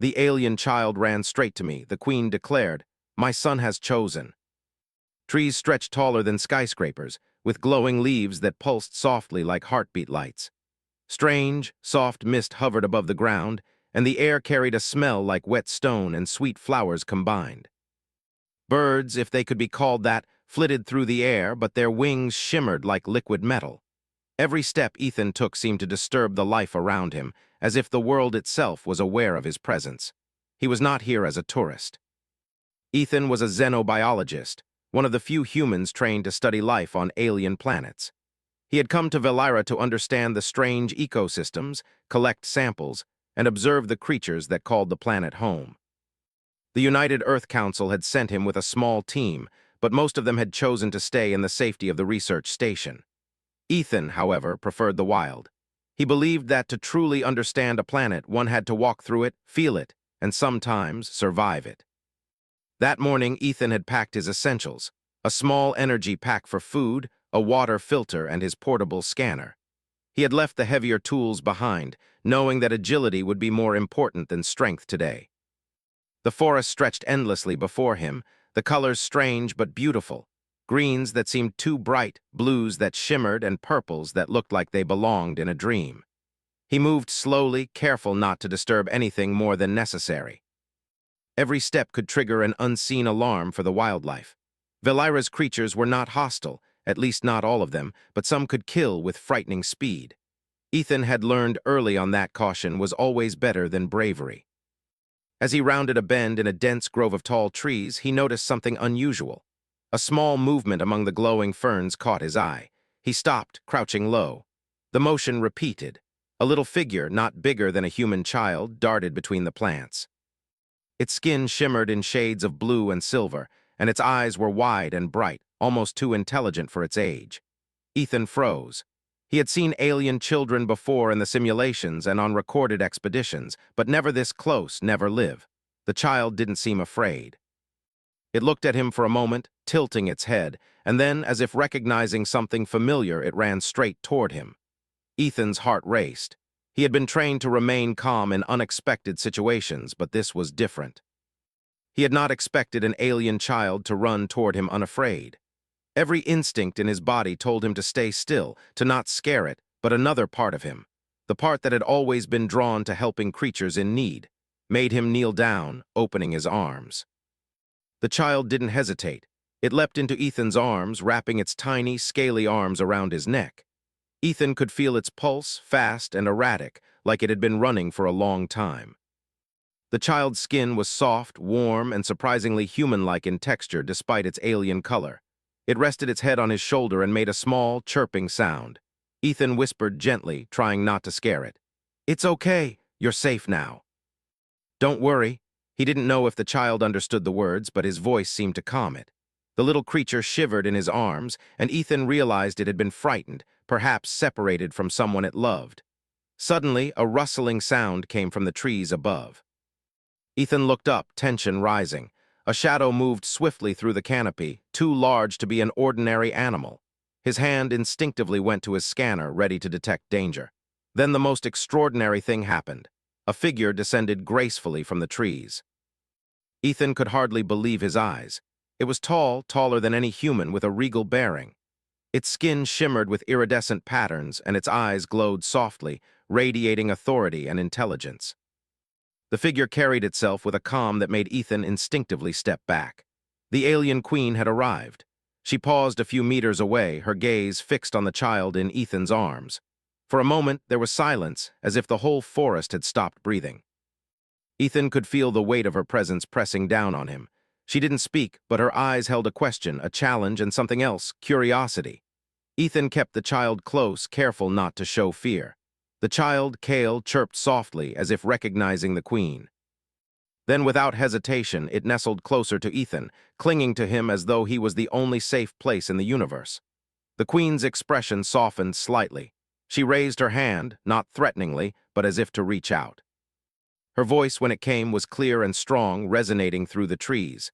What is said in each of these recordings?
The alien child ran straight to me. The queen declared, "My son has chosen." Trees stretched taller than skyscrapers, with glowing leaves that pulsed softly like heartbeat lights. Strange, soft mist hovered above the ground, and the air carried a smell like wet stone and sweet flowers combined. Birds, if they could be called that, flitted through the air, but their wings shimmered like liquid metal. Every step Ethan took seemed to disturb the life around him, as if the world itself was aware of his presence. He was not here as a tourist. Ethan was a xenobiologist, one of the few humans trained to study life on alien planets. He had come to Velira to understand the strange ecosystems, collect samples, and observe the creatures that called the planet home. The United Earth Council had sent him with a small team, but most of them had chosen to stay in the safety of the research station. Ethan, however, preferred the wild. He believed that to truly understand a planet, one had to walk through it, feel it, and sometimes survive it. That morning, Ethan had packed his essentials, a small energy pack for food, a water filter, and his portable scanner. He had left the heavier tools behind, knowing that agility would be more important than strength today. The forest stretched endlessly before him, the colors strange but beautiful, greens that seemed too bright, blues that shimmered, and purples that looked like they belonged in a dream. He moved slowly, careful not to disturb anything more than necessary. Every step could trigger an unseen alarm for the wildlife. Velira's creatures were not hostile, at least not all of them, but some could kill with frightening speed. Ethan had learned early on that caution was always better than bravery. As he rounded a bend in a dense grove of tall trees, he noticed something unusual. A small movement among the glowing ferns caught his eye. He stopped, crouching low. The motion repeated. A little figure, not bigger than a human child, darted between the plants. Its skin shimmered in shades of blue and silver, and its eyes were wide and bright, almost too intelligent for its age. Ethan froze. He had seen alien children before in the simulations and on recorded expeditions, but never this close, never live. The child didn't seem afraid. It looked at him for a moment, tilting its head, and then, as if recognizing something familiar, it ran straight toward him. Ethan's heart raced. He had been trained to remain calm in unexpected situations, but this was different. He had not expected an alien child to run toward him unafraid. Every instinct in his body told him to stay still, to not scare it, but another part of him, the part that had always been drawn to helping creatures in need, made him kneel down, opening his arms. The child didn't hesitate. It leapt into Ethan's arms, wrapping its tiny, scaly arms around his neck. Ethan could feel its pulse, fast and erratic, like it had been running for a long time. The child's skin was soft, warm, and surprisingly human-like in texture despite its alien color. It rested its head on his shoulder and made a small, chirping sound. Ethan whispered gently, trying not to scare it. "It's okay. You're safe now." "Don't worry." He didn't know if the child understood the words, but his voice seemed to calm it. The little creature shivered in his arms, and Ethan realized it had been frightened, perhaps separated from someone it loved. Suddenly, a rustling sound came from the trees above. Ethan looked up, tension rising. A shadow moved swiftly through the canopy, too large to be an ordinary animal. His hand instinctively went to his scanner, ready to detect danger. Then the most extraordinary thing happened. A figure descended gracefully from the trees. Ethan could hardly believe his eyes. It was tall, taller than any human, with a regal bearing. Its skin shimmered with iridescent patterns, and its eyes glowed softly, radiating authority and intelligence. The figure carried itself with a calm that made Ethan instinctively step back. The alien queen had arrived. She paused a few meters away, her gaze fixed on the child in Ethan's arms. For a moment, there was silence, as if the whole forest had stopped breathing. Ethan could feel the weight of her presence pressing down on him. She didn't speak, but her eyes held a question, a challenge, and something else, curiosity. Ethan kept the child close, careful not to show fear. The child, Kale, chirped softly, as if recognizing the queen. Then, without hesitation, it nestled closer to Ethan, clinging to him as though he was the only safe place in the universe. The queen's expression softened slightly. She raised her hand, not threateningly, but as if to reach out. Her voice, when it came, was clear and strong, resonating through the trees.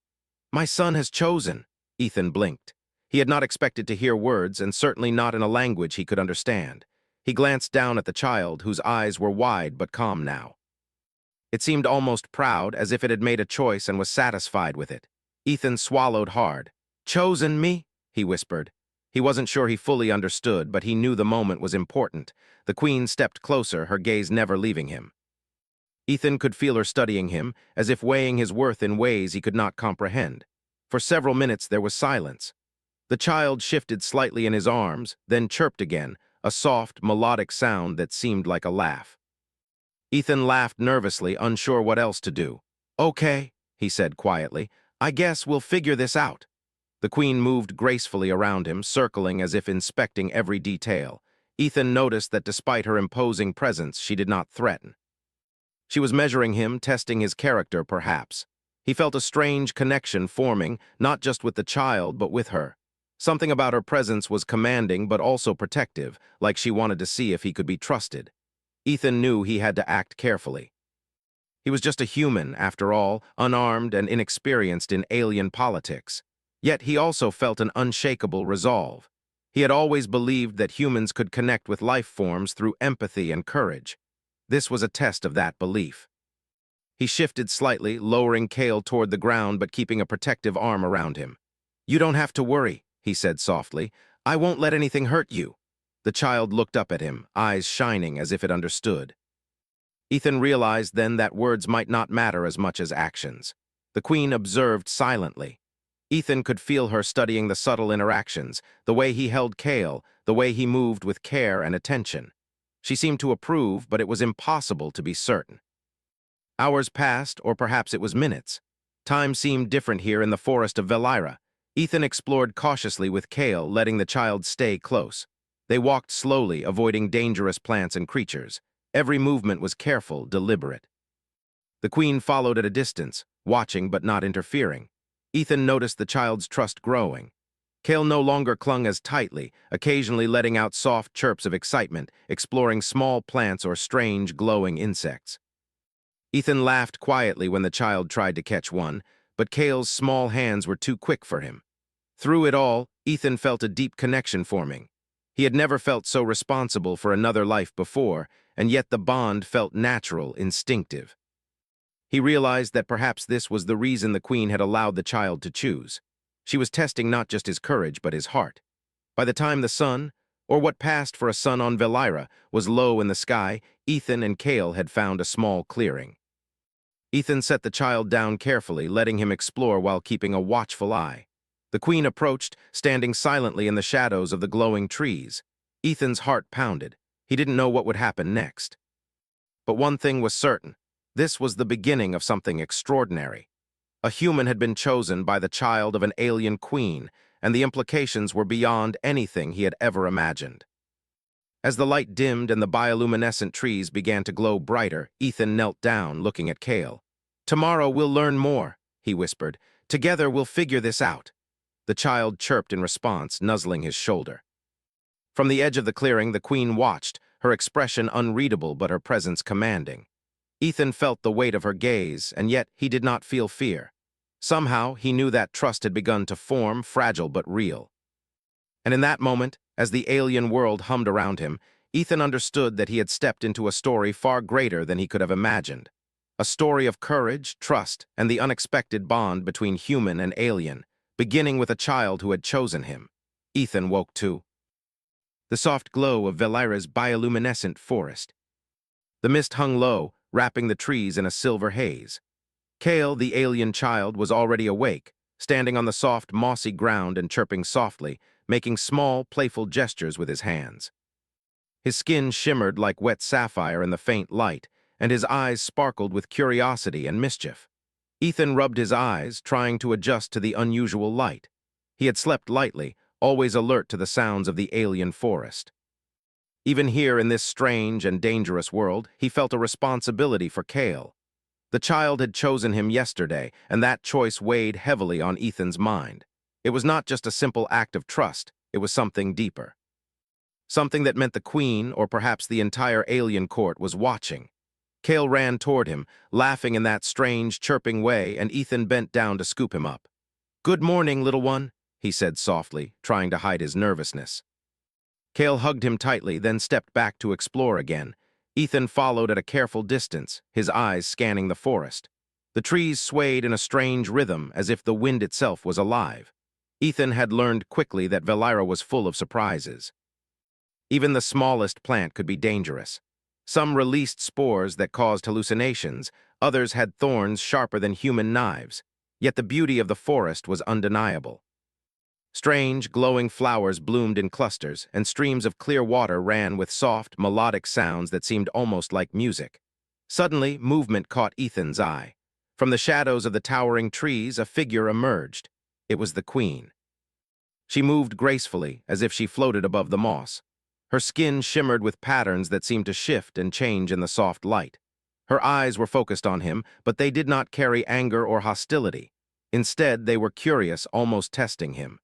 "My son has chosen." Ethan blinked. He had not expected to hear words, and certainly not in a language he could understand. He glanced down at the child, whose eyes were wide but calm now. It seemed almost proud, as if it had made a choice and was satisfied with it. Ethan swallowed hard. "Chosen me?" he whispered. He wasn't sure he fully understood, but he knew the moment was important. The queen stepped closer, her gaze never leaving him. Ethan could feel her studying him, as if weighing his worth in ways he could not comprehend. For several minutes there was silence. The child shifted slightly in his arms, then chirped again, a soft, melodic sound that seemed like a laugh. Ethan laughed nervously, unsure what else to do. "Okay," he said quietly. "I guess we'll figure this out." The queen moved gracefully around him, circling as if inspecting every detail. Ethan noticed that despite her imposing presence, she did not threaten. She was measuring him, testing his character, perhaps. He felt a strange connection forming, not just with the child, but with her. Something about her presence was commanding but also protective, like she wanted to see if he could be trusted. Ethan knew he had to act carefully. He was just a human, after all, unarmed and inexperienced in alien politics. Yet he also felt an unshakable resolve. He had always believed that humans could connect with life forms through empathy and courage. This was a test of that belief. He shifted slightly, lowering Kale toward the ground but keeping a protective arm around him. "You don't have to worry," he said softly. "I won't let anything hurt you." The child looked up at him, eyes shining as if it understood. Ethan realized then that words might not matter as much as actions. The queen observed silently. Ethan could feel her studying the subtle interactions, the way he held Kale, the way he moved with care and attention. She seemed to approve, but it was impossible to be certain. Hours passed, or perhaps it was minutes. Time seemed different here in the forest of Velira. Ethan explored cautiously with Kale, letting the child stay close. They walked slowly, avoiding dangerous plants and creatures. Every movement was careful, deliberate. The queen followed at a distance, watching but not interfering. Ethan noticed the child's trust growing. Kale no longer clung as tightly, occasionally letting out soft chirps of excitement, exploring small plants or strange, glowing insects. Ethan laughed quietly when the child tried to catch one, but Kale's small hands were too quick for him. Through it all, Ethan felt a deep connection forming. He had never felt so responsible for another life before, and yet the bond felt natural, instinctive. He realized that perhaps this was the reason the queen had allowed the child to choose. She was testing not just his courage, but his heart. By the time the sun, or what passed for a sun on Velira, was low in the sky, Ethan and Kale had found a small clearing. Ethan set the child down carefully, letting him explore while keeping a watchful eye. The queen approached, standing silently in the shadows of the glowing trees. Ethan's heart pounded. He didn't know what would happen next. But one thing was certain. This was the beginning of something extraordinary. A human had been chosen by the child of an alien queen, and the implications were beyond anything he had ever imagined. As the light dimmed and the bioluminescent trees began to glow brighter, Ethan knelt down, looking at Kale. "Tomorrow we'll learn more," he whispered. "Together we'll figure this out." The child chirped in response, nuzzling his shoulder. From the edge of the clearing, the queen watched, her expression unreadable but her presence commanding. Ethan felt the weight of her gaze, and yet he did not feel fear. Somehow, he knew that trust had begun to form, fragile but real. And in that moment, as the alien world hummed around him, Ethan understood that he had stepped into a story far greater than he could have imagined. A story of courage, trust, and the unexpected bond between human and alien, beginning with a child who had chosen him. Ethan woke to the soft glow of Velira's bioluminescent forest. The mist hung low, wrapping the trees in a silver haze. Kale, the alien child, was already awake, standing on the soft, mossy ground and chirping softly, making small, playful gestures with his hands. His skin shimmered like wet sapphire in the faint light, and his eyes sparkled with curiosity and mischief. Ethan rubbed his eyes, trying to adjust to the unusual light. He had slept lightly, always alert to the sounds of the alien forest. Even here in this strange and dangerous world, he felt a responsibility for Kale. The child had chosen him yesterday, and that choice weighed heavily on Ethan's mind. It was not just a simple act of trust, it was something deeper. Something that meant the queen, or perhaps the entire alien court, was watching. Kale ran toward him, laughing in that strange, chirping way, and Ethan bent down to scoop him up. "Good morning, little one," he said softly, trying to hide his nervousness. Kale hugged him tightly, then stepped back to explore again. Ethan followed at a careful distance, his eyes scanning the forest. The trees swayed in a strange rhythm, as if the wind itself was alive. Ethan had learned quickly that Valira was full of surprises. Even the smallest plant could be dangerous. Some released spores that caused hallucinations, others had thorns sharper than human knives. Yet the beauty of the forest was undeniable. Strange, glowing flowers bloomed in clusters, and streams of clear water ran with soft, melodic sounds that seemed almost like music. Suddenly, movement caught Ethan's eye. From the shadows of the towering trees, a figure emerged. It was the queen. She moved gracefully, as if she floated above the moss. Her skin shimmered with patterns that seemed to shift and change in the soft light. Her eyes were focused on him, but they did not carry anger or hostility. Instead, they were curious, almost testing him.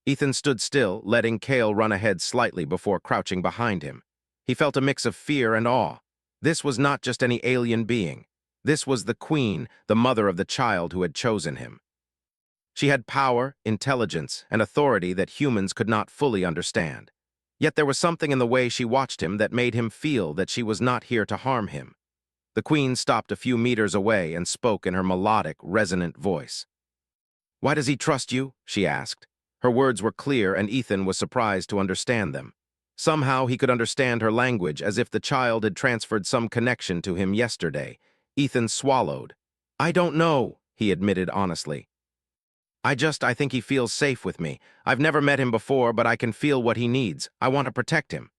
Ethan stood still, letting Kale run ahead slightly before crouching behind him. He felt a mix of fear and awe. This was not just any alien being. This was the queen, the mother of the child who had chosen him. She had power, intelligence, and authority that humans could not fully understand. Yet there was something in the way she watched him that made him feel that she was not here to harm him. The queen stopped a few meters away and spoke in her melodic, resonant voice. "Why does he trust you?" she asked. Her words were clear, and Ethan was surprised to understand them. Somehow he could understand her language, as if the child had transferred some connection to him yesterday. Ethan swallowed. "I don't know," he admitted honestly. I think he feels safe with me. I've never met him before, but I can feel what he needs. I want to protect him."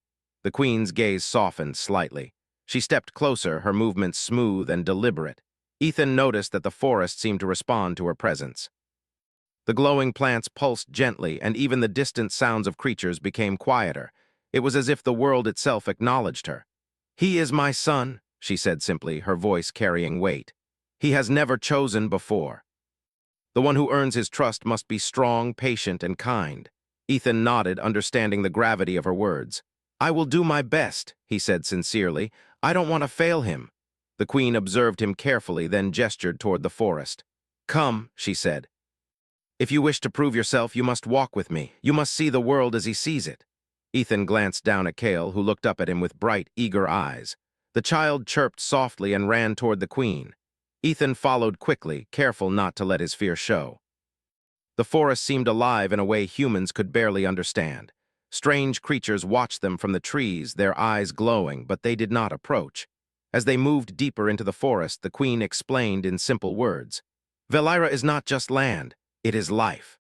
The queen's gaze softened slightly. She stepped closer, her movements smooth and deliberate. Ethan noticed that the forest seemed to respond to her presence. The glowing plants pulsed gently, and even the distant sounds of creatures became quieter. It was as if the world itself acknowledged her. "He is my son," she said simply, her voice carrying weight. "He has never chosen before. The one who earns his trust must be strong, patient, and kind." Ethan nodded, understanding the gravity of her words. "I will do my best," he said sincerely. "I don't want to fail him." The queen observed him carefully, then gestured toward the forest. "Come," she said. "If you wish to prove yourself, you must walk with me. You must see the world as he sees it." Ethan glanced down at Kale, who looked up at him with bright, eager eyes. The child chirped softly and ran toward the queen. Ethan followed quickly, careful not to let his fear show. The forest seemed alive in a way humans could barely understand. Strange creatures watched them from the trees, their eyes glowing, but they did not approach. As they moved deeper into the forest, the queen explained in simple words. "Valira is not just land. It is life.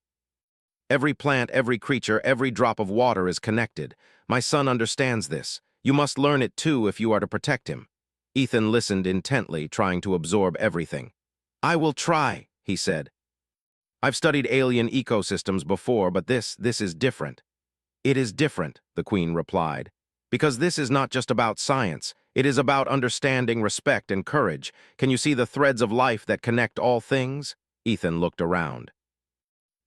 Every plant, every creature, every drop of water is connected. My son understands this. You must learn it too if you are to protect him." Ethan listened intently, trying to absorb everything. "I will try," he said. "I've studied alien ecosystems before, but this is different." "It is different," the queen replied, "because this is not just about science. It is about understanding, respect, and courage. Can you see the threads of life that connect all things?" Ethan looked around.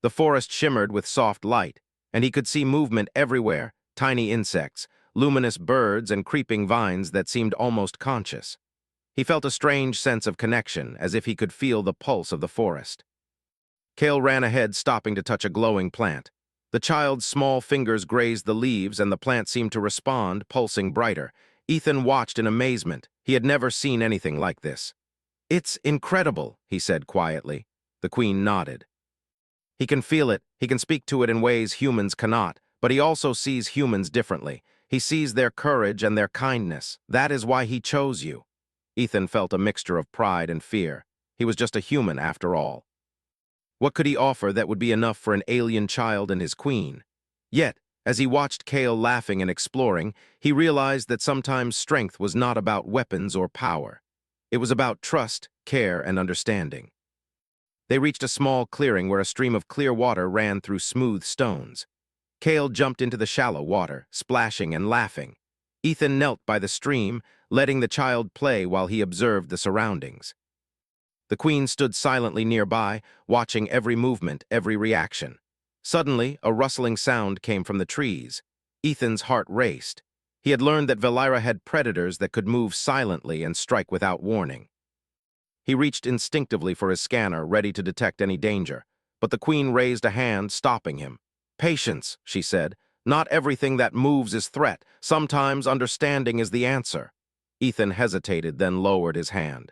The forest shimmered with soft light, and he could see movement everywhere, tiny insects, luminous birds, and creeping vines that seemed almost conscious. He felt a strange sense of connection, as if he could feel the pulse of the forest. Kale ran ahead, stopping to touch a glowing plant. The child's small fingers grazed the leaves, and the plant seemed to respond, pulsing brighter. Ethan watched in amazement. He had never seen anything like this. "It's incredible," he said quietly. The queen nodded. "He can feel it, he can speak to it in ways humans cannot, but he also sees humans differently. He sees their courage and their kindness. That is why he chose you." Ethan felt a mixture of pride and fear. He was just a human after all. What could he offer that would be enough for an alien child and his queen? Yet, as he watched Kale laughing and exploring, he realized that sometimes strength was not about weapons or power. It was about trust, care, and understanding. They reached a small clearing where a stream of clear water ran through smooth stones. Kale jumped into the shallow water, splashing and laughing. Ethan knelt by the stream, letting the child play while he observed the surroundings. The queen stood silently nearby, watching every movement, every reaction. Suddenly, a rustling sound came from the trees. Ethan's heart raced. He had learned that Valira had predators that could move silently and strike without warning. He reached instinctively for his scanner, ready to detect any danger, but the queen raised a hand, stopping him. "Patience," she said. "Not everything that moves is threat. Sometimes understanding is the answer." Ethan hesitated, then lowered his hand.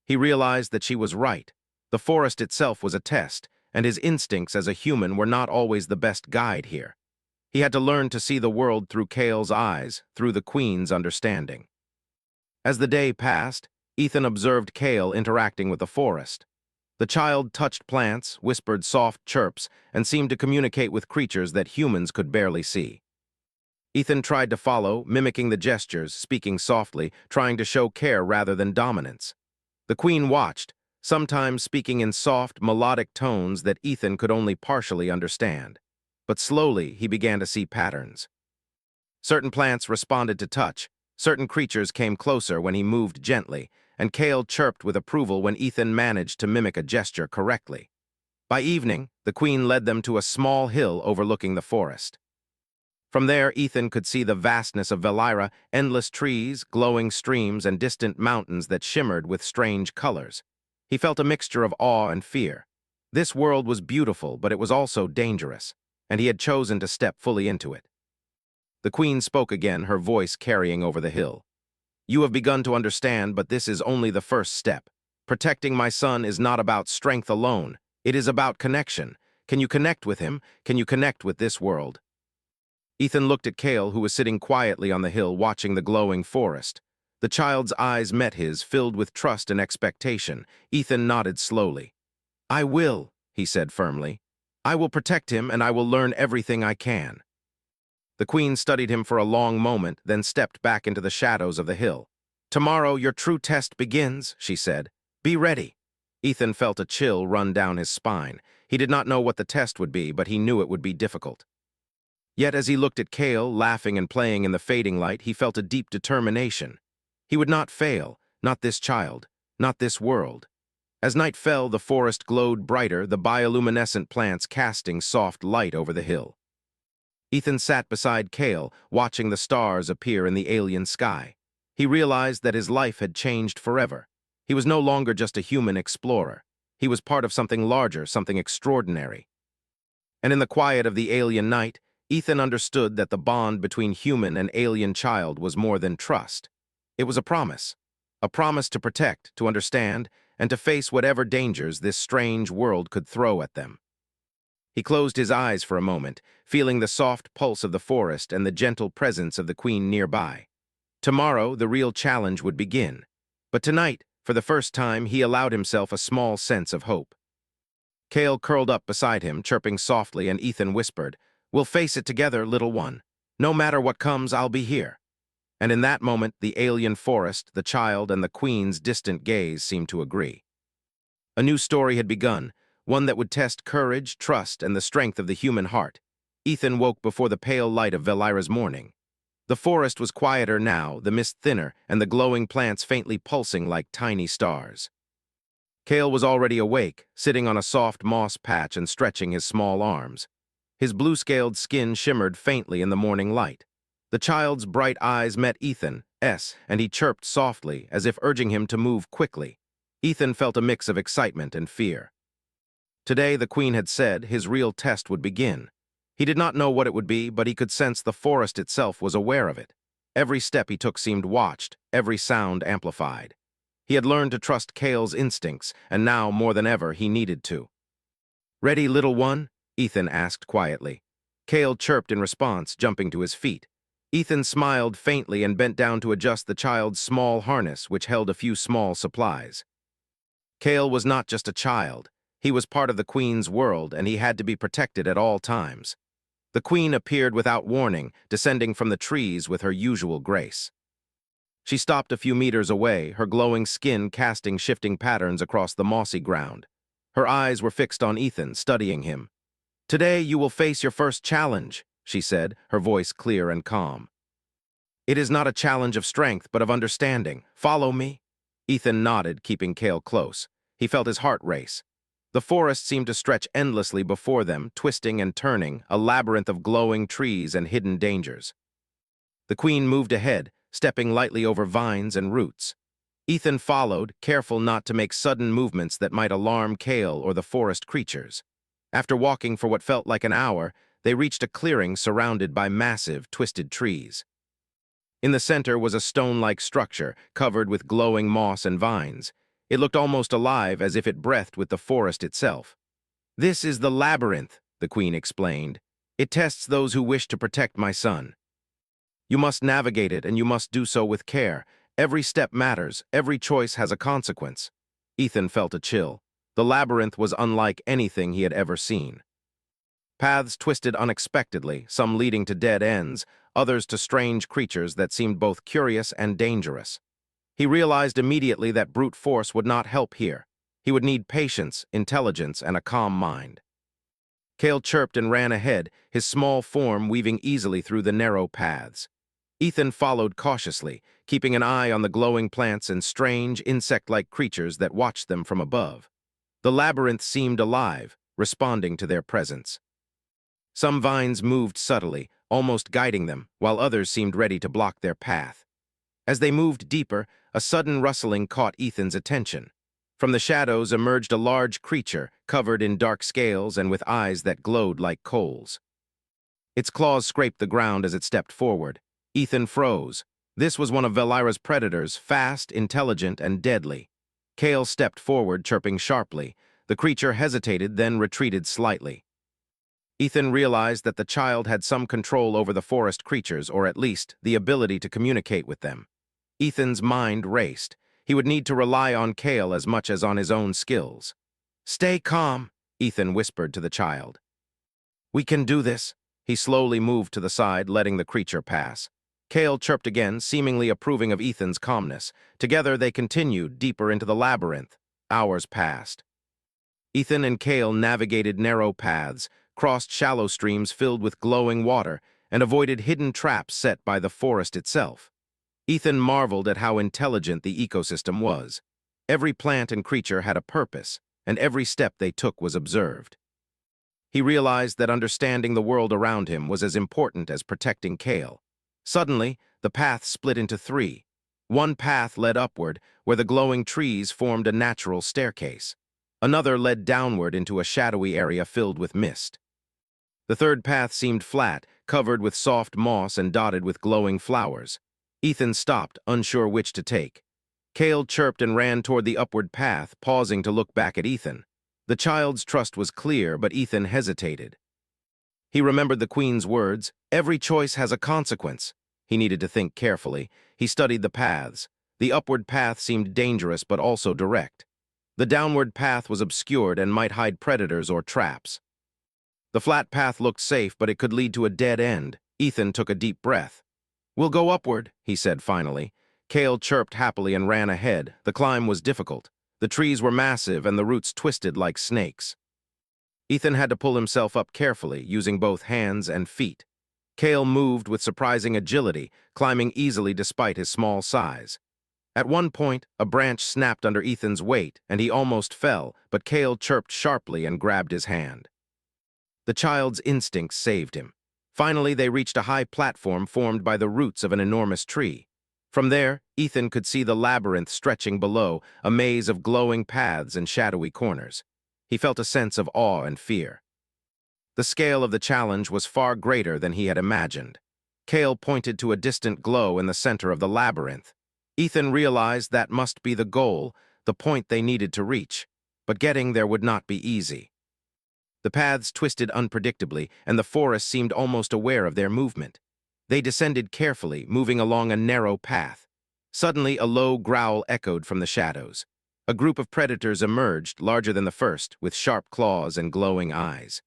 He realized that she was right. The forest itself was a test, and his instincts as a human were not always the best guide here. He had to learn to see the world through Kale's eyes, through the Queen's understanding. As the day passed, Ethan observed Kale interacting with the forest. The child touched plants, whispered soft chirps, and seemed to communicate with creatures that humans could barely see. Ethan tried to follow, mimicking the gestures, speaking softly, trying to show care rather than dominance. The Queen watched, sometimes speaking in soft, melodic tones that Ethan could only partially understand. But slowly, he began to see patterns. Certain plants responded to touch, certain creatures came closer when he moved gently, and Kale chirped with approval when Ethan managed to mimic a gesture correctly. By evening, the Queen led them to a small hill overlooking the forest. From there, Ethan could see the vastness of Velira, endless trees, glowing streams, and distant mountains that shimmered with strange colors. He felt a mixture of awe and fear. This world was beautiful, but it was also dangerous, and he had chosen to step fully into it. The Queen spoke again, her voice carrying over the hill. "You have begun to understand, but this is only the first step. Protecting my son is not about strength alone. It is about connection. Can you connect with him? Can you connect with this world?" Ethan looked at Kale, who was sitting quietly on the hill watching the glowing forest. The child's eyes met his, filled with trust and expectation. Ethan nodded slowly. "I will," he said firmly. "I will protect him, and I will learn everything I can." The Queen studied him for a long moment, then stepped back into the shadows of the hill. "Tomorrow your true test begins," she said. "Be ready." Ethan felt a chill run down his spine. He did not know what the test would be, but he knew it would be difficult. Yet as he looked at Kale, laughing and playing in the fading light, he felt a deep determination. He would not fail, not this child, not this world. As night fell, the forest glowed brighter, the bioluminescent plants casting soft light over the hill. Ethan sat beside Kale, watching the stars appear in the alien sky. He realized that his life had changed forever. He was no longer just a human explorer. He was part of something larger, something extraordinary. And in the quiet of the alien night, Ethan understood that the bond between human and alien child was more than trust. It was a promise to protect, to understand, and to face whatever dangers this strange world could throw at them. He closed his eyes for a moment, feeling the soft pulse of the forest and the gentle presence of the Queen nearby. Tomorrow, the real challenge would begin. But tonight, for the first time, he allowed himself a small sense of hope. Kale curled up beside him, chirping softly, and Ethan whispered, "We'll face it together, little one. No matter what comes, I'll be here." And in that moment, the alien forest, the child, and the Queen's distant gaze seemed to agree. A new story had begun, one that would test courage, trust, and the strength of the human heart. Ethan woke before the pale light of Velira's morning. The forest was quieter now, the mist thinner, and the glowing plants faintly pulsing like tiny stars. Kale was already awake, sitting on a soft moss patch and stretching his small arms. His blue-scaled skin shimmered faintly in the morning light. The child's bright eyes met Ethan's, and he chirped softly, as if urging him to move quickly. Ethan felt a mix of excitement and fear. Today, the Queen had said, his real test would begin. He did not know what it would be, but he could sense the forest itself was aware of it. Every step he took seemed watched, every sound amplified. He had learned to trust Kale's instincts, and now, more than ever, he needed to. "Ready, little one?" Ethan asked quietly. Kale chirped in response, jumping to his feet. Ethan smiled faintly and bent down to adjust the child's small harness, which held a few small supplies. Kale was not just a child. He was part of the Queen's world, and he had to be protected at all times. The Queen appeared without warning, descending from the trees with her usual grace. She stopped a few meters away, her glowing skin casting shifting patterns across the mossy ground. Her eyes were fixed on Ethan, studying him. "Today you will face your first challenge," she said, her voice clear and calm. "It is not a challenge of strength, but of understanding. Follow me." Ethan nodded, keeping Kale close. He felt his heart race. The forest seemed to stretch endlessly before them, twisting and turning, a labyrinth of glowing trees and hidden dangers. The Queen moved ahead, stepping lightly over vines and roots. Ethan followed, careful not to make sudden movements that might alarm Kale or the forest creatures. After walking for what felt like an hour, they reached a clearing surrounded by massive, twisted trees. In the center was a stone-like structure covered with glowing moss and vines. It looked almost alive, as if it breathed with the forest itself. "This is the labyrinth," the queen explained. "It tests those who wish to protect my son. You must navigate it, and you must do so with care. Every step matters, every choice has a consequence." Ethan felt a chill. The labyrinth was unlike anything he had ever seen. Paths twisted unexpectedly, some leading to dead ends, others to strange creatures that seemed both curious and dangerous. He realized immediately that brute force would not help here. He would need patience, intelligence, and a calm mind. Kale chirped and ran ahead, his small form weaving easily through the narrow paths. Ethan followed cautiously, keeping an eye on the glowing plants and strange, insect-like creatures that watched them from above. The labyrinth seemed alive, responding to their presence. Some vines moved subtly, almost guiding them, while others seemed ready to block their path. As they moved deeper, a sudden rustling caught Ethan's attention. From the shadows emerged a large creature, covered in dark scales and with eyes that glowed like coals. Its claws scraped the ground as it stepped forward. Ethan froze. This was one of Valira's predators, fast, intelligent, and deadly. Kale stepped forward, chirping sharply. The creature hesitated, then retreated slightly. Ethan realized that the child had some control over the forest creatures, or at least the ability to communicate with them. Ethan's mind raced. He would need to rely on Kale as much as on his own skills. "Stay calm," Ethan whispered to the child. "We can do this." He slowly moved to the side, letting the creature pass. Kale chirped again, seemingly approving of Ethan's calmness. Together they continued deeper into the labyrinth. Hours passed. Ethan and Kale navigated narrow paths, crossed shallow streams filled with glowing water, and avoided hidden traps set by the forest itself. Ethan marveled at how intelligent the ecosystem was. Every plant and creature had a purpose, and every step they took was observed. He realized that understanding the world around him was as important as protecting Kale. Suddenly, the path split into three. One path led upward, where the glowing trees formed a natural staircase. Another led downward into a shadowy area filled with mist. The third path seemed flat, covered with soft moss and dotted with glowing flowers. Ethan stopped, unsure which to take. Kale chirped and ran toward the upward path, pausing to look back at Ethan. The child's trust was clear, but Ethan hesitated. He remembered the Queen's words, "Every choice has a consequence." He needed to think carefully. He studied the paths. The upward path seemed dangerous but also direct. The downward path was obscured and might hide predators or traps. The flat path looked safe, but it could lead to a dead end. Ethan took a deep breath. "We'll go upward," he said finally. Kale chirped happily and ran ahead. The climb was difficult. The trees were massive and the roots twisted like snakes. Ethan had to pull himself up carefully, using both hands and feet. Kale moved with surprising agility, climbing easily despite his small size. At one point, a branch snapped under Ethan's weight, and he almost fell, but Kale chirped sharply and grabbed his hand. The child's instincts saved him. Finally, they reached a high platform formed by the roots of an enormous tree. From there, Ethan could see the labyrinth stretching below, a maze of glowing paths and shadowy corners. He felt a sense of awe and fear. The scale of the challenge was far greater than he had imagined. Kale pointed to a distant glow in the center of the labyrinth. Ethan realized that must be the goal, the point they needed to reach. But getting there would not be easy. The paths twisted unpredictably, and the forest seemed almost aware of their movement. They descended carefully, moving along a narrow path. Suddenly, a low growl echoed from the shadows. A group of predators emerged, larger than the first, with sharp claws and glowing eyes.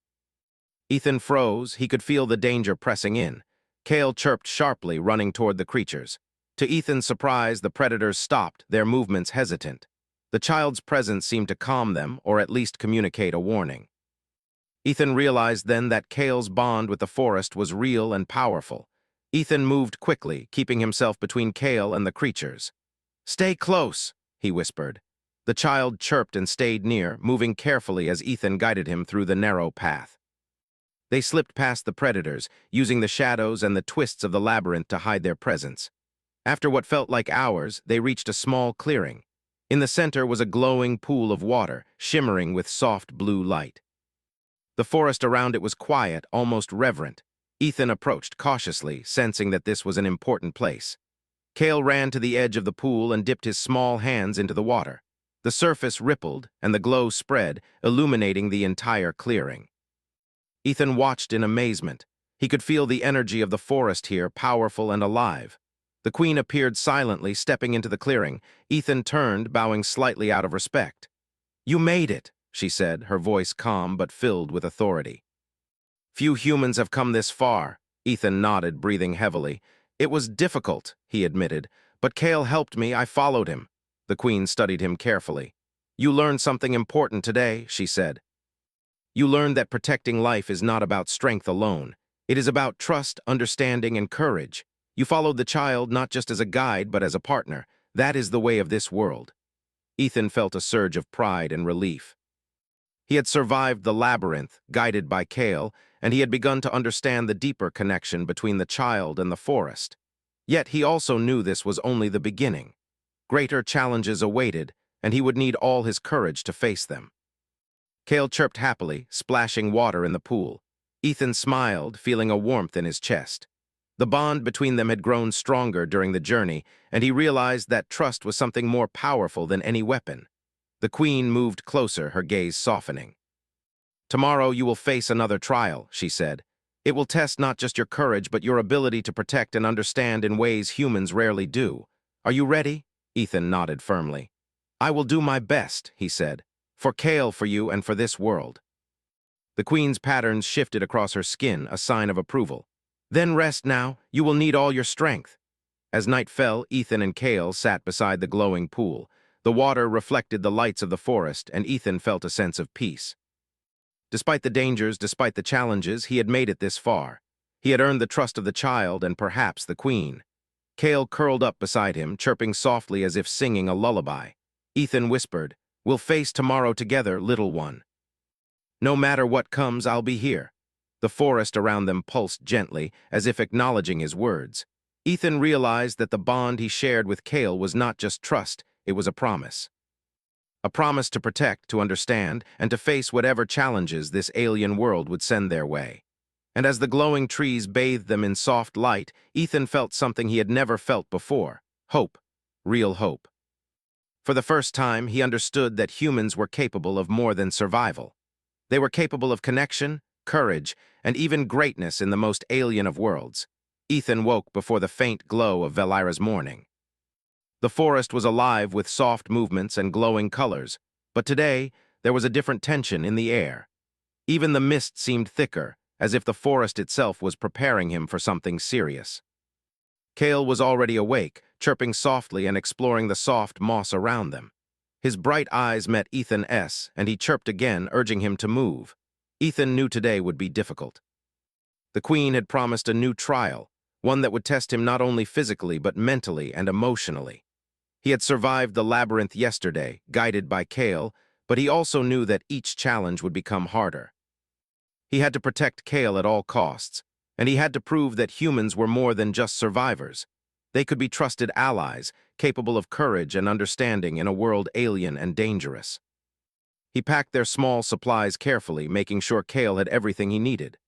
Ethan froze. He could feel the danger pressing in. Kale chirped sharply, running toward the creatures. To Ethan's surprise, the predators stopped, their movements hesitant. The child's presence seemed to calm them, or at least communicate a warning. Ethan realized then that Kale's bond with the forest was real and powerful. Ethan moved quickly, keeping himself between Kale and the creatures. "Stay close," he whispered. The child chirped and stayed near, moving carefully as Ethan guided him through the narrow path. They slipped past the predators, using the shadows and the twists of the labyrinth to hide their presence. After what felt like hours, they reached a small clearing. In the center was a glowing pool of water, shimmering with soft blue light. The forest around it was quiet, almost reverent. Ethan approached cautiously, sensing that this was an important place. Cale ran to the edge of the pool and dipped his small hands into the water. The surface rippled, and the glow spread, illuminating the entire clearing. Ethan watched in amazement. He could feel the energy of the forest here, powerful and alive. The queen appeared silently, stepping into the clearing. Ethan turned, bowing slightly out of respect. "You made it," she said, her voice calm but filled with authority. "Few humans have come this far." Ethan nodded, breathing heavily. "It was difficult," he admitted, "but Cale helped me. I followed him." The queen studied him carefully. "You learned something important today," she said. "You learned that protecting life is not about strength alone. It is about trust, understanding, and courage. You followed the child not just as a guide, but as a partner. That is the way of this world." Ethan felt a surge of pride and relief. He had survived the labyrinth, guided by Cale, and he had begun to understand the deeper connection between the child and the forest. Yet he also knew this was only the beginning. Greater challenges awaited, and he would need all his courage to face them. Cale chirped happily, splashing water in the pool. Ethan smiled, feeling a warmth in his chest. The bond between them had grown stronger during the journey, and he realized that trust was something more powerful than any weapon. The queen moved closer, her gaze softening. "Tomorrow you will face another trial," she said. "It will test not just your courage, but your ability to protect and understand in ways humans rarely do. Are you ready?" Ethan nodded firmly. "I will do my best," he said. "For Cale, for you, and for this world." The queen's patterns shifted across her skin, a sign of approval. "Then rest now. You will need all your strength." As night fell, Ethan and Cale sat beside the glowing pool. The water reflected the lights of the forest, and Ethan felt a sense of peace. Despite the dangers, despite the challenges, he had made it this far. He had earned the trust of the child and perhaps the queen. Cale curled up beside him, chirping softly as if singing a lullaby. Ethan whispered, "We'll face tomorrow together, little one. No matter what comes, I'll be here." The forest around them pulsed gently, as if acknowledging his words. Ethan realized that the bond he shared with Cale was not just trust, it was a promise. A promise to protect, to understand, and to face whatever challenges this alien world would send their way. And as the glowing trees bathed them in soft light, Ethan felt something he had never felt before. Hope. Real hope. For the first time, he understood that humans were capable of more than survival. They were capable of connection, courage, and even greatness in the most alien of worlds. Ethan woke before the faint glow of Valira's morning. The forest was alive with soft movements and glowing colors, but today there was a different tension in the air. Even the mist seemed thicker, as if the forest itself was preparing him for something serious. Cale was already awake, chirping softly and exploring the soft moss around them. His bright eyes met Ethan's, and he chirped again, urging him to move. Ethan knew today would be difficult. The queen had promised a new trial, one that would test him not only physically but mentally and emotionally. He had survived the labyrinth yesterday, guided by Cale, but he also knew that each challenge would become harder. He had to protect Cale at all costs, and he had to prove that humans were more than just survivors. They could be trusted allies, capable of courage and understanding in a world alien and dangerous. He packed their small supplies carefully, making sure Cale had everything he needed.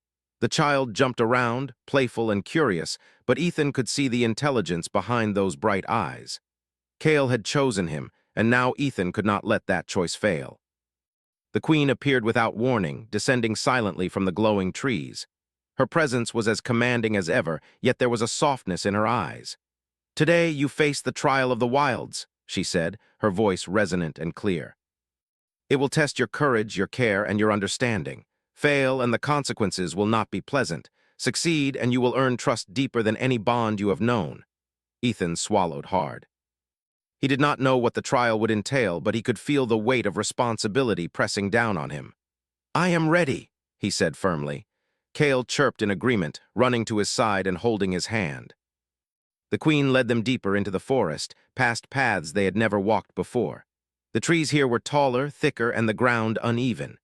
The child jumped around, playful and curious, but Ethan could see the intelligence behind those bright eyes. Cale had chosen him, and now Ethan could not let that choice fail. The queen appeared without warning, descending silently from the glowing trees. Her presence was as commanding as ever, yet there was a softness in her eyes. "Today you face the trial of the wilds," she said, her voice resonant and clear. "It will test your courage, your care, and your understanding. Fail, and the consequences will not be pleasant. Succeed, and you will earn trust deeper than any bond you have known." Ethan swallowed hard. He did not know what the trial would entail, but he could feel the weight of responsibility pressing down on him. "I am ready," he said firmly. Cale chirped in agreement, running to his side and holding his hand. The queen led them deeper into the forest, past paths they had never walked before. The trees here were taller, thicker, and the ground uneven.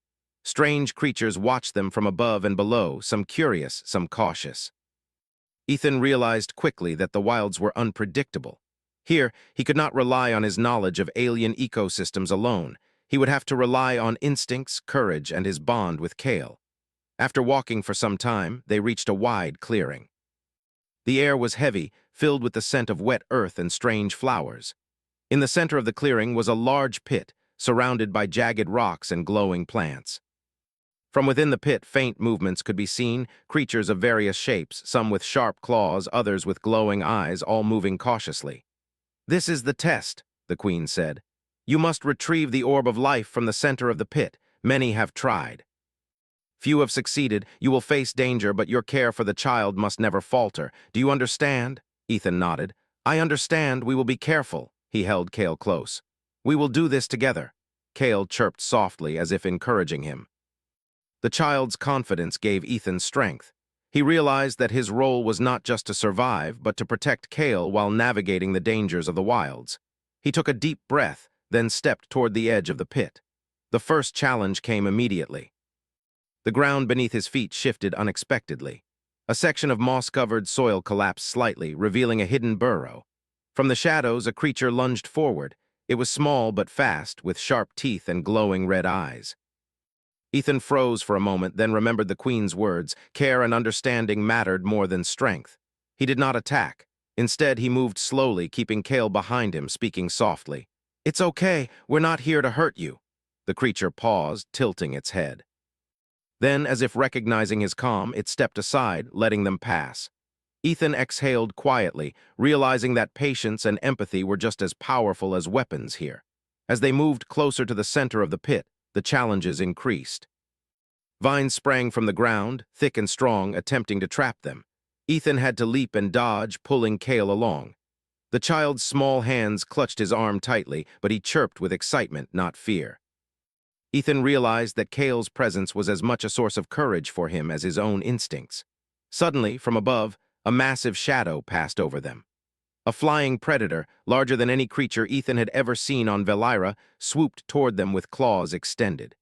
Strange creatures watched them from above and below, some curious, some cautious. Ethan realized quickly that the wilds were unpredictable. Here, he could not rely on his knowledge of alien ecosystems alone. He would have to rely on instincts, courage, and his bond with Cale. After walking for some time, they reached a wide clearing. The air was heavy, filled with the scent of wet earth and strange flowers. In the center of the clearing was a large pit, surrounded by jagged rocks and glowing plants. From within the pit, faint movements could be seen, creatures of various shapes, some with sharp claws, others with glowing eyes, all moving cautiously. "This is the test," the queen said. "You must retrieve the orb of life from the center of the pit. Many have tried. Few have succeeded. You will face danger, but your care for the child must never falter. Do you understand?" Ethan nodded. "I understand. We will be careful." He held Kale close. "We will do this together." Kale chirped softly, as if encouraging him. The child's confidence gave Ethan strength. He realized that his role was not just to survive, but to protect Kale while navigating the dangers of the wilds. He took a deep breath, then stepped toward the edge of the pit. The first challenge came immediately. The ground beneath his feet shifted unexpectedly. A section of moss-covered soil collapsed slightly, revealing a hidden burrow. From the shadows, a creature lunged forward. It was small but fast, with sharp teeth and glowing red eyes. Ethan froze for a moment, then remembered the queen's words. Care and understanding mattered more than strength. He did not attack. Instead, he moved slowly, keeping Kale behind him, speaking softly. "It's okay. We're not here to hurt you." The creature paused, tilting its head. Then, as if recognizing his calm, it stepped aside, letting them pass. Ethan exhaled quietly, realizing that patience and empathy were just as powerful as weapons here. As they moved closer to the center of the pit, the challenges increased. Vines sprang from the ground, thick and strong, attempting to trap them. Ethan had to leap and dodge, pulling Kale along. The child's small hands clutched his arm tightly, but he chirped with excitement, not fear. Ethan realized that Kale's presence was as much a source of courage for him as his own instincts. Suddenly, from above, a massive shadow passed over them. A flying predator, larger than any creature Ethan had ever seen on Velira, swooped toward them with claws extended.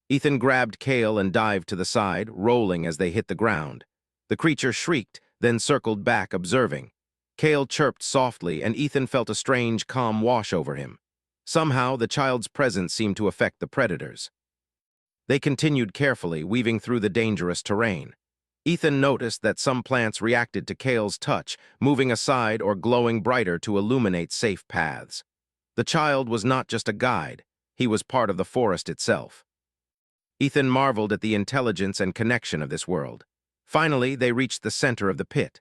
Ethan grabbed Kale and dived to the side, rolling as they hit the ground. The creature shrieked, then circled back, observing. Kale chirped softly, and Ethan felt a strange, calm wash over him. Somehow, the child's presence seemed to affect the predators. They continued carefully, weaving through the dangerous terrain. Ethan noticed that some plants reacted to Kale's touch, moving aside or glowing brighter to illuminate safe paths. The child was not just a guide, he was part of the forest itself. Ethan marveled at the intelligence and connection of this world. Finally, they reached the center of the pit.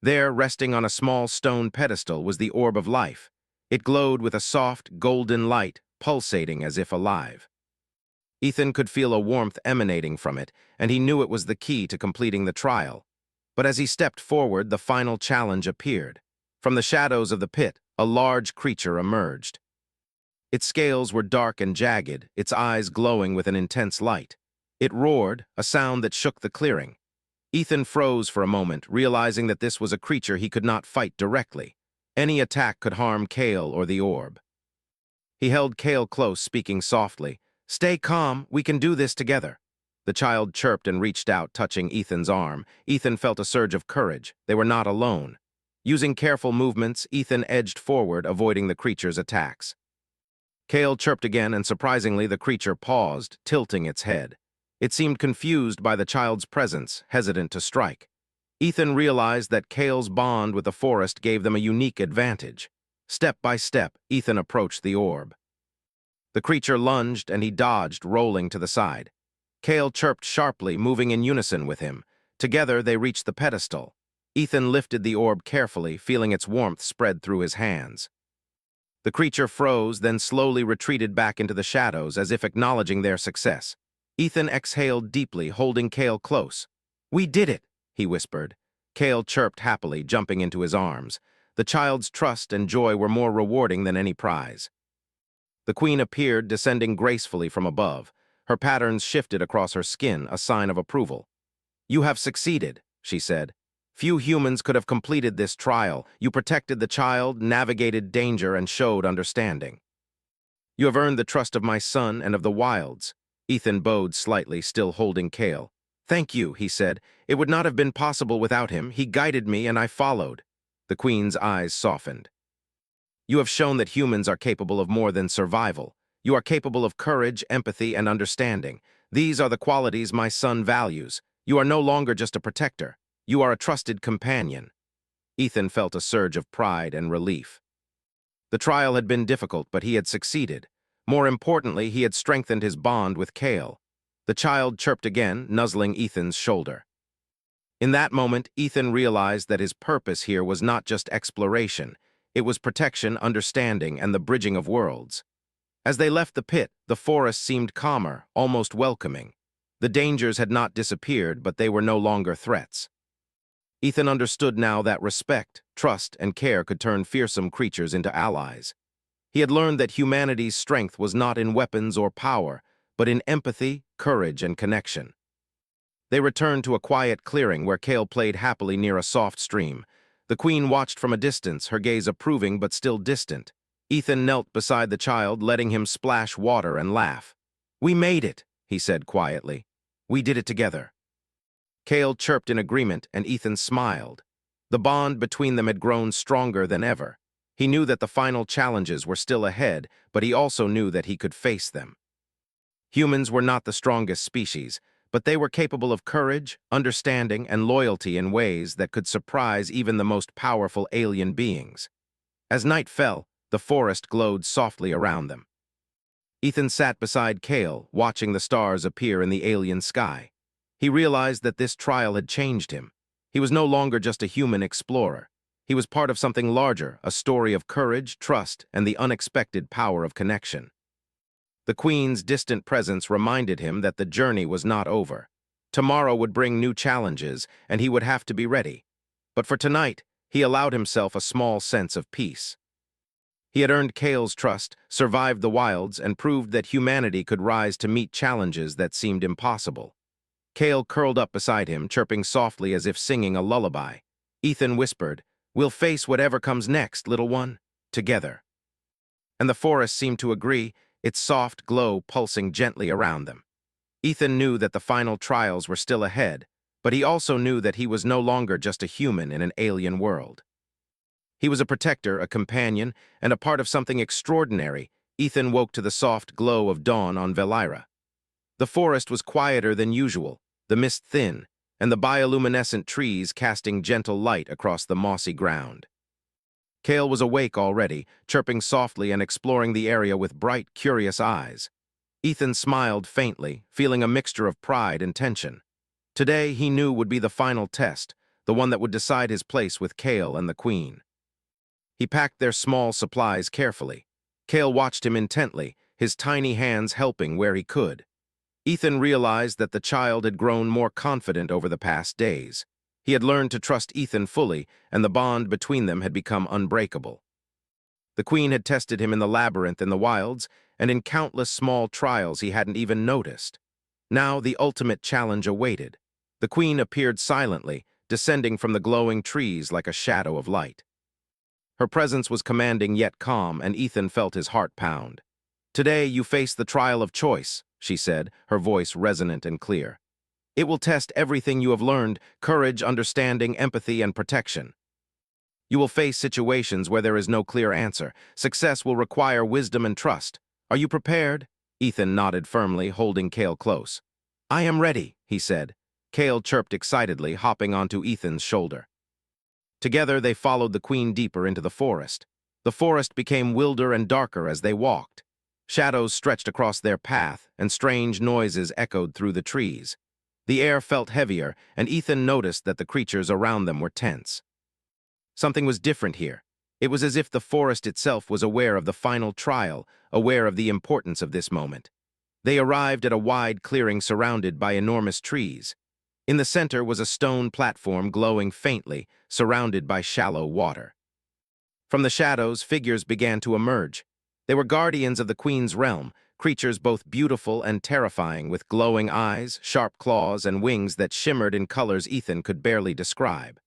There, resting on a small stone pedestal, was the orb of life. It glowed with a soft, golden light, pulsating as if alive. Ethan could feel a warmth emanating from it, and he knew it was the key to completing the trial. But as he stepped forward, the final challenge appeared. From the shadows of the pit, a large creature emerged. Its scales were dark and jagged, its eyes glowing with an intense light. It roared, a sound that shook the clearing. Ethan froze for a moment, realizing that this was a creature he could not fight directly. Any attack could harm Kale or the orb. He held Kale close, speaking softly. "Stay calm, we can do this together." The child chirped and reached out, touching Ethan's arm. Ethan felt a surge of courage. They were not alone. Using careful movements, Ethan edged forward, avoiding the creature's attacks. Kale chirped again, and surprisingly, the creature paused, tilting its head. It seemed confused by the child's presence, hesitant to strike. Ethan realized that Kale's bond with the forest gave them a unique advantage. Step by step, Ethan approached the orb. The creature lunged, and he dodged, rolling to the side. Kale chirped sharply, moving in unison with him. Together, they reached the pedestal. Ethan lifted the orb carefully, feeling its warmth spread through his hands. The creature froze, then slowly retreated back into the shadows, as if acknowledging their success. Ethan exhaled deeply, holding Kale close. "We did it," he whispered. Kale chirped happily, jumping into his arms. The child's trust and joy were more rewarding than any prize. The queen appeared, descending gracefully from above. Her patterns shifted across her skin, a sign of approval. "You have succeeded," she said. "Few humans could have completed this trial. You protected the child, navigated danger, and showed understanding. You have earned the trust of my son and of the wilds." Ethan bowed slightly, still holding Kale. "Thank you," he said. "It would not have been possible without him. He guided me, and I followed." The queen's eyes softened. "You have shown that humans are capable of more than survival. You are capable of courage, empathy, and understanding. These are the qualities my son values. You are no longer just a protector. You are a trusted companion." Ethan felt a surge of pride and relief. The trial had been difficult, but he had succeeded. More importantly, he had strengthened his bond with Kale. The child chirped again, nuzzling Ethan's shoulder. In that moment, Ethan realized that his purpose here was not just exploration. It was protection, understanding, and the bridging of worlds. As they left the pit, the forest seemed calmer, almost welcoming. The dangers had not disappeared, but they were no longer threats. Ethan understood now that respect, trust, and care could turn fearsome creatures into allies. He had learned that humanity's strength was not in weapons or power, but in empathy, courage, and connection. They returned to a quiet clearing where Kale played happily near a soft stream. The queen watched from a distance, her gaze approving but still distant. Ethan knelt beside the child, letting him splash water and laugh. "We made it," he said quietly. "We did it together." Kale chirped in agreement, and Ethan smiled. The bond between them had grown stronger than ever. He knew that the final challenges were still ahead, but he also knew that he could face them. Humans were not the strongest species, but they were capable of courage, understanding, and loyalty in ways that could surprise even the most powerful alien beings. As night fell, the forest glowed softly around them. Ethan sat beside Kale, watching the stars appear in the alien sky. He realized that this trial had changed him. He was no longer just a human explorer. He was part of something larger, a story of courage, trust, and the unexpected power of connection. The Queen's distant presence reminded him that the journey was not over. Tomorrow would bring new challenges, and he would have to be ready. But for tonight, he allowed himself a small sense of peace. He had earned Kale's trust, survived the wilds, and proved that humanity could rise to meet challenges that seemed impossible. Kale curled up beside him, chirping softly as if singing a lullaby. Ethan whispered, "We'll face whatever comes next, little one, together." And the forest seemed to agree, its soft glow pulsing gently around them. Ethan knew that the final trials were still ahead, but he also knew that he was no longer just a human in an alien world. He was a protector, a companion, and a part of something extraordinary. Ethan woke to the soft glow of dawn on Velira. The forest was quieter than usual, the mist thin, and the bioluminescent trees casting gentle light across the mossy ground. Kale was awake already, chirping softly and exploring the area with bright, curious eyes. Ethan smiled faintly, feeling a mixture of pride and tension. Today, he knew, would be the final test, the one that would decide his place with Kale and the Queen. He packed their small supplies carefully. Kale watched him intently, his tiny hands helping where he could. Ethan realized that the child had grown more confident over the past days. He had learned to trust Ethan fully, and the bond between them had become unbreakable. The Queen had tested him in the labyrinth in the wilds, and in countless small trials he hadn't even noticed. Now the ultimate challenge awaited. The Queen appeared silently, descending from the glowing trees like a shadow of light. Her presence was commanding yet calm, and Ethan felt his heart pound. "Today you face the trial of choice," she said, her voice resonant and clear. "It will test everything you have learned: courage, understanding, empathy, and protection. You will face situations where there is no clear answer. Success will require wisdom and trust. Are you prepared?" Ethan nodded firmly, holding Kale close. "I am ready," he said. Kale chirped excitedly, hopping onto Ethan's shoulder. Together they followed the Queen deeper into the forest. The forest became wilder and darker as they walked. Shadows stretched across their path, and strange noises echoed through the trees. The air felt heavier, and Ethan noticed that the creatures around them were tense. Something was different here. It was as if the forest itself was aware of the final trial, aware of the importance of this moment. They arrived at a wide clearing surrounded by enormous trees. In the center was a stone platform glowing faintly, surrounded by shallow water. From the shadows, figures began to emerge. They were guardians of the Queen's realm, creatures both beautiful and terrifying, with glowing eyes, sharp claws, and wings that shimmered in colors Ethan could barely describe.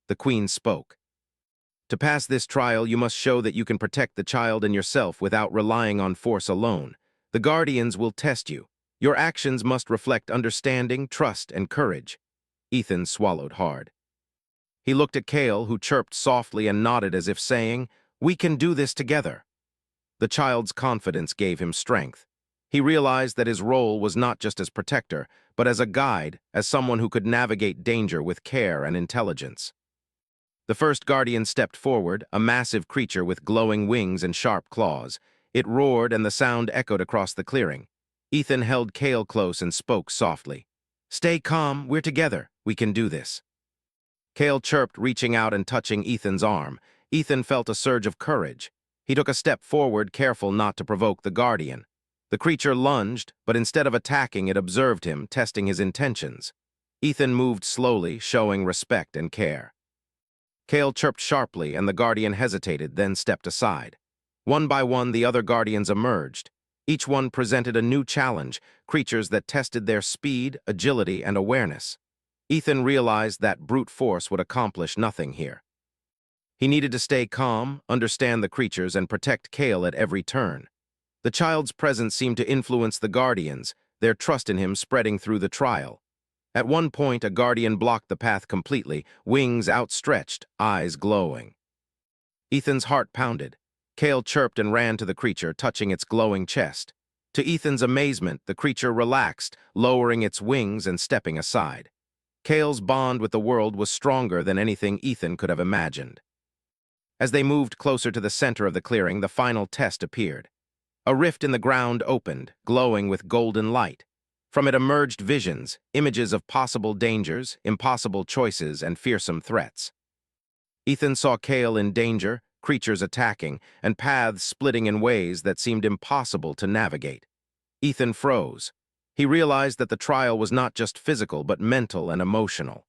The Queen spoke. "To pass this trial, you must show that you can protect the child and yourself without relying on force alone. The Guardians will test you. Your actions must reflect understanding, trust, and courage." Ethan swallowed hard. He looked at Kale, who chirped softly and nodded as if saying, "We can do this together." The child's confidence gave him strength. He realized that his role was not just as protector, but as a guide, as someone who could navigate danger with care and intelligence. The first guardian stepped forward, a massive creature with glowing wings and sharp claws. It roared and the sound echoed across the clearing. Ethan held Kale close and spoke softly. "Stay calm, we're together. We can do this." Kale chirped, reaching out and touching Ethan's arm. Ethan felt a surge of courage. He took a step forward, careful not to provoke the guardian. The creature lunged, but instead of attacking, it observed him, testing his intentions. Ethan moved slowly, showing respect and care. Kale chirped sharply, and the guardian hesitated, then stepped aside. One by one, the other guardians emerged. Each one presented a new challenge, creatures that tested their speed, agility, and awareness. Ethan realized that brute force would accomplish nothing here. He needed to stay calm, understand the creatures, and protect Kale at every turn. The child's presence seemed to influence the guardians, their trust in him spreading through the trial. At one point, a guardian blocked the path completely, wings outstretched, eyes glowing. Ethan's heart pounded. Kale chirped and ran to the creature, touching its glowing chest. To Ethan's amazement, the creature relaxed, lowering its wings and stepping aside. Kale's bond with the world was stronger than anything Ethan could have imagined. As they moved closer to the center of the clearing, the final test appeared. A rift in the ground opened, glowing with golden light. From it emerged visions, images of possible dangers, impossible choices, and fearsome threats. Ethan saw Kale in danger, creatures attacking, and paths splitting in ways that seemed impossible to navigate. Ethan froze. He realized that the trial was not just physical, but mental and emotional.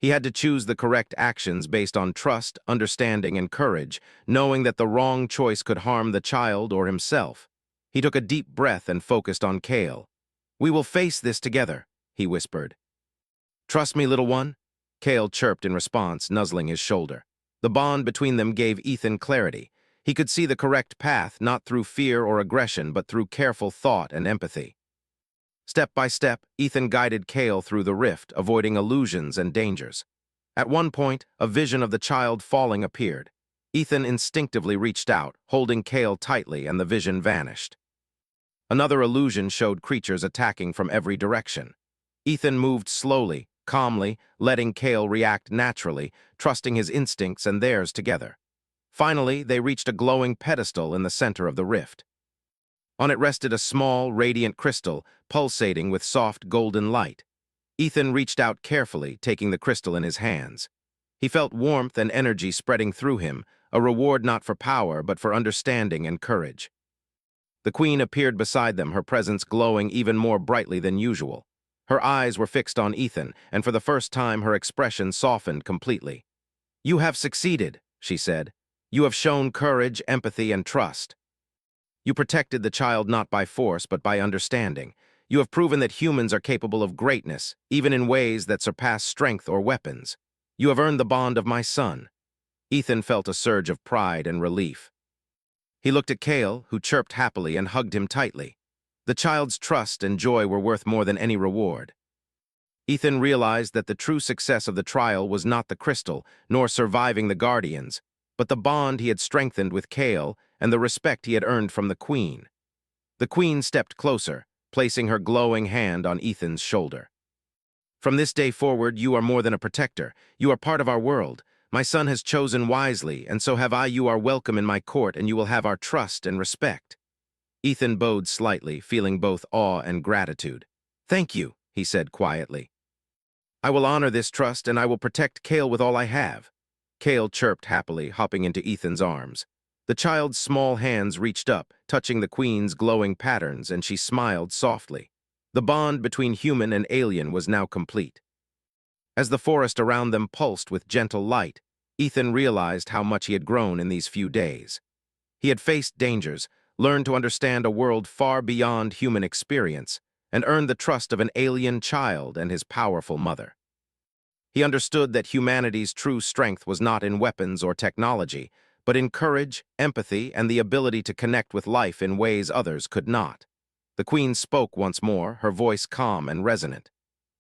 He had to choose the correct actions based on trust, understanding, and courage, knowing that the wrong choice could harm the child or himself. He took a deep breath and focused on Kale. "We will face this together," he whispered. "Trust me, little one," Kale chirped in response, nuzzling his shoulder. The bond between them gave Ethan clarity. He could see the correct path, not through fear or aggression, but through careful thought and empathy. Step by step, Ethan guided Kale through the rift, avoiding illusions and dangers. At one point, a vision of the child falling appeared. Ethan instinctively reached out, holding Kale tightly, and the vision vanished. Another illusion showed creatures attacking from every direction. Ethan moved slowly, calmly, letting Kale react naturally, trusting his instincts and theirs together. Finally, they reached a glowing pedestal in the center of the rift. On it rested a small, radiant crystal, pulsating with soft golden light. Ethan reached out carefully, taking the crystal in his hands. He felt warmth and energy spreading through him, a reward not for power, but for understanding and courage. The queen appeared beside them, her presence glowing even more brightly than usual. Her eyes were fixed on Ethan, and for the first time her expression softened completely. "You have succeeded," she said. "You have shown courage, empathy, and trust. You protected the child not by force, but by understanding. You have proven that humans are capable of greatness, even in ways that surpass strength or weapons. You have earned the bond of my son." Ethan felt a surge of pride and relief. He looked at Kale, who chirped happily and hugged him tightly. The child's trust and joy were worth more than any reward. Ethan realized that the true success of the trial was not the crystal, nor surviving the guardians, but the bond he had strengthened with Kale and the respect he had earned from the queen. The queen stepped closer, placing her glowing hand on Ethan's shoulder. "From this day forward, you are more than a protector. You are part of our world. My son has chosen wisely, and so have I. You are welcome in my court, and you will have our trust and respect." Ethan bowed slightly, feeling both awe and gratitude. "Thank you," he said quietly. "I will honor this trust, and I will protect Kale with all I have." Kale chirped happily, hopping into Ethan's arms. The child's small hands reached up, touching the queen's glowing patterns, and she smiled softly. The bond between human and alien was now complete. As the forest around them pulsed with gentle light, Ethan realized how much he had grown in these few days. He had faced dangers, learned to understand a world far beyond human experience, and earned the trust of an alien child and his powerful mother. He understood that humanity's true strength was not in weapons or technology, but in courage, empathy, and the ability to connect with life in ways others could not. The queen spoke once more, her voice calm and resonant.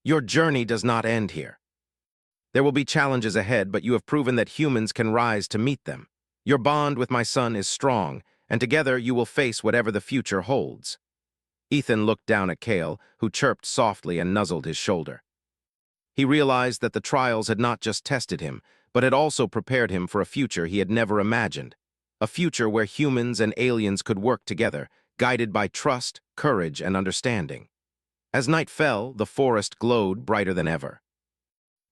"Your journey does not end here. There will be challenges ahead, but you have proven that humans can rise to meet them. Your bond with my son is strong, and together you will face whatever the future holds." Ethan looked down at Kale, who chirped softly and nuzzled his shoulder. He realized that the trials had not just tested him, but had also prepared him for a future he had never imagined. A future where humans and aliens could work together, guided by trust, courage, and understanding. As night fell, the forest glowed brighter than ever.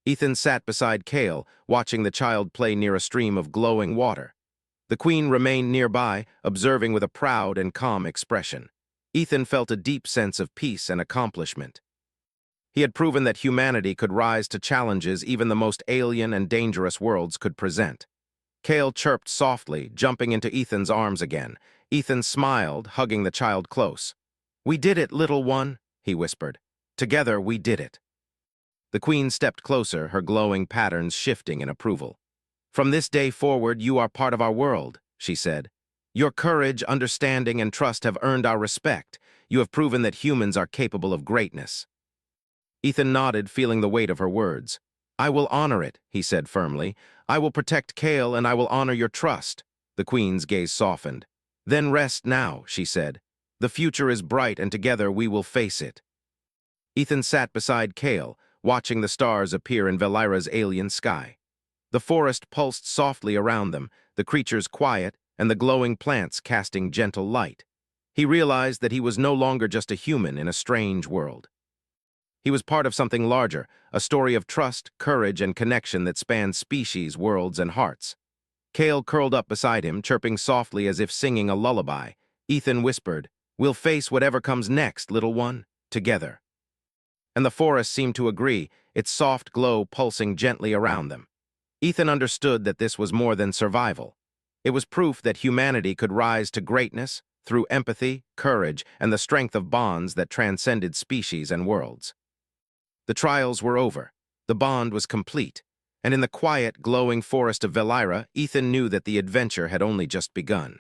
Ethan sat beside Kale, watching the child play near a stream of glowing water. The queen remained nearby, observing with a proud and calm expression. Ethan felt a deep sense of peace and accomplishment. He had proven that humanity could rise to challenges even the most alien and dangerous worlds could present. Kale chirped softly, jumping into Ethan's arms again. Ethan smiled, hugging the child close. "We did it, little one," he whispered. "Together we did it." The queen stepped closer, her glowing patterns shifting in approval. "From this day forward, you are part of our world," she said. "Your courage, understanding, and trust have earned our respect. You have proven that humans are capable of greatness." Ethan nodded, feeling the weight of her words. "I will honor it," he said firmly. "I will protect Kale, and I will honor your trust." The queen's gaze softened. "Then rest now," she said. "The future is bright, and together we will face it." Ethan sat beside Kale, watching the stars appear in Velira's alien sky. The forest pulsed softly around them, the creatures quiet, and the glowing plants casting gentle light. He realized that he was no longer just a human in a strange world. He was part of something larger, a story of trust, courage, and connection that spanned species, worlds, and hearts. Kale curled up beside him, chirping softly as if singing a lullaby. Ethan whispered, "We'll face whatever comes next, little one, together." And the forest seemed to agree, its soft glow pulsing gently around them. Ethan understood that this was more than survival. It was proof that humanity could rise to greatness through empathy, courage, and the strength of bonds that transcended species and worlds. The trials were over, the bond was complete, and in the quiet, glowing forest of Velira, Ethan knew that the adventure had only just begun.